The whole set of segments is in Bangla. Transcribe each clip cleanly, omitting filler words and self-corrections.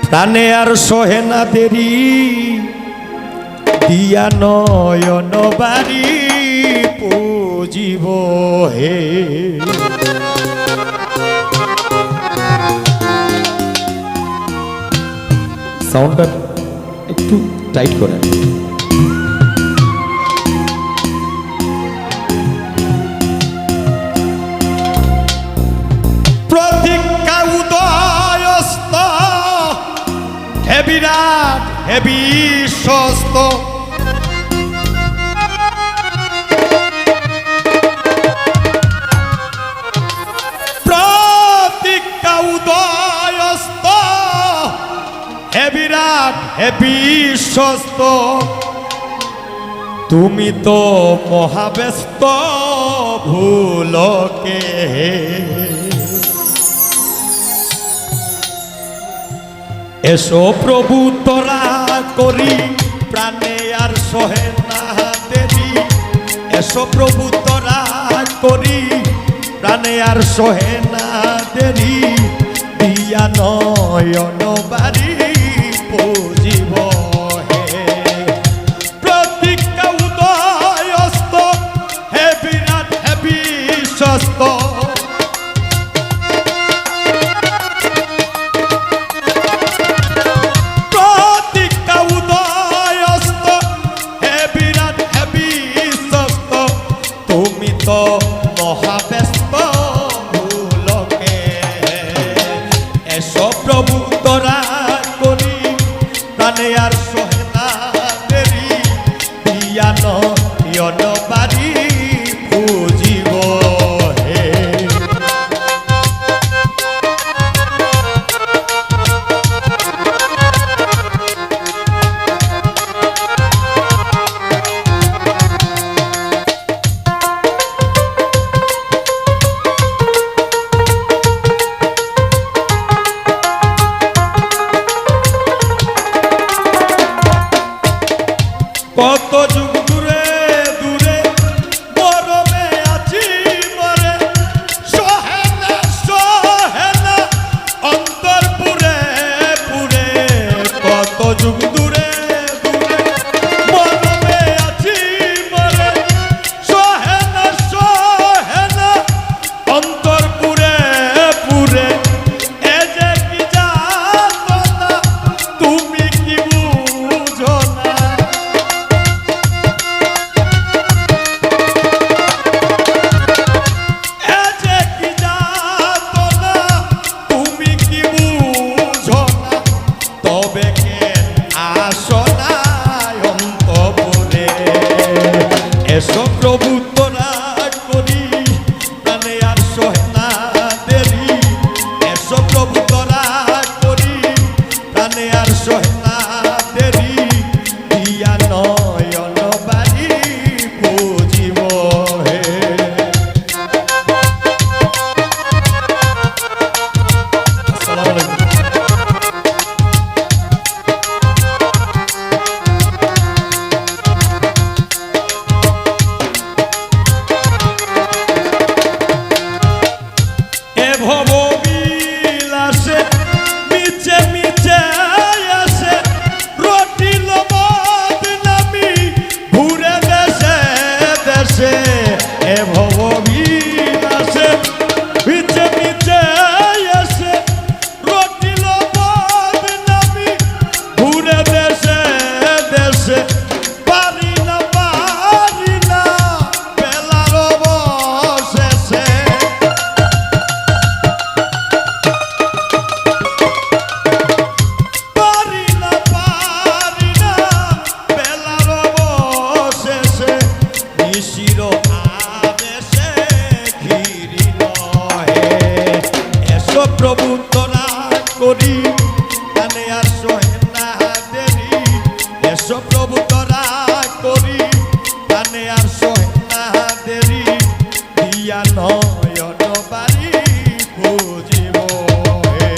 প্রাণে আর সহে না দেরি দিয়া নয়ন বাড়ি পুজিব হে। সাউন্ডটা একটু টাইট করে। প্রতিজ্ঞা উদয়স্ত হে বিরাট হে বিশ্বস্ত, প্রতিজ্ঞা উদয়স্ত হে বিরাট হে বিশ্বস্ত, তুমি তো মহাব্যস্ত ভুলকে। এসো প্রভু তোরা করি প্রাণে আর সহে না দেরি, এসো প্রভু তোরা করি প্রাণে আর সহে না দেরি, দিয়া নয়ন বাড়ি পুজিব হে। প্রতিজ্ঞা উদয়স্ত হে বিরাট হে বিশ্বস্ত, প্রতিজ্ঞা উদয়স্ত হে বিরাট হে বিশ্বস্ত, তুমি তো মহাব্যস্ত ভুলকে। এসো প্রভু তোরা করি প্রাণে আর সহে না দেরি, দিয়া নয়ন বাড়ি পুজিব হে। কত যুগ দূরে দূরে মরমে আছি মরে, সহে না অন্তর পুরে পুরে। কত যুগ দূরে দূরে মরমে আছি মরে, সহে না অন্তর পুরে পুরে। এ যে কি যাতনা তুমি কি বুঝো না, এসো প্রভু তোরা করি প্রাণে আর সহে না দেরি, এসো প্রভু তোরা করি প্রাণে আর সহে না দেরি, দিয়া নয়ন বাড়ি পুজিব হে। আসসালামু আলাইকুম। ভববিলাসে মিছে মিছে আসে রটিল বদনামি ঘুরে দেশে দেশে। এ ভববিলাসে মিছে মিছে আসে রটিল বদনামি ঘুরে দেশে দেশে। পারি না বেলার অবশেষে, প্রভু তোরা করি প্রাণে আর সহে না দেরি, এসো প্রভু তোরা করি প্রাণে আর সহে না দেরি, দিয়া নয়ন বাড়ি পুজিব হে।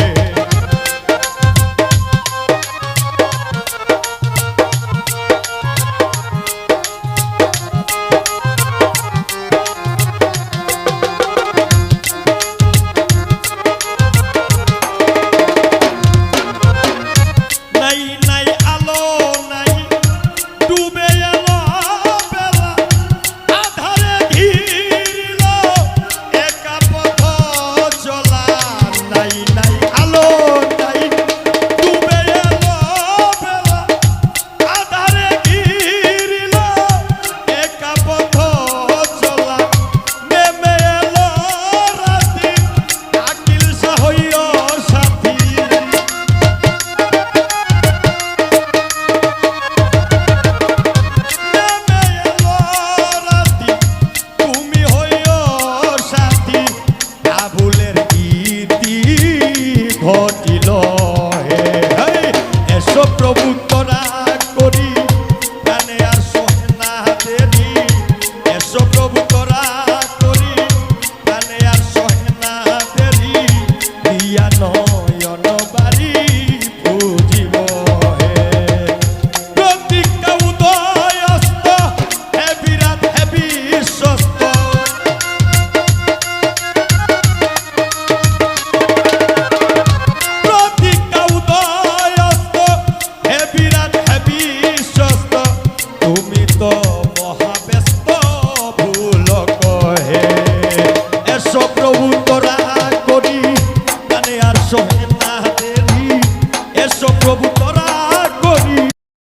ঘটিল হে হে এসো প্রভু তোরা করি প্রাণে আর সহে না দেরি এসো প্রভু তোরা করি প্রাণে আর সহে না দেরি দিয়া নয়ন বাড়ি বুঝিব হে প্রতিজ্ঞা উদয় অস্ত হে বিরাট হে বিশ্বস্ত প্রতিজ্ঞা উদয় অস্ত হে বিরাট হে বিশ্বস্ত তুমি তো মহাব্যস্ত ভুল কহে এসো প্রভু তোরা করি প্রাণে আর সহে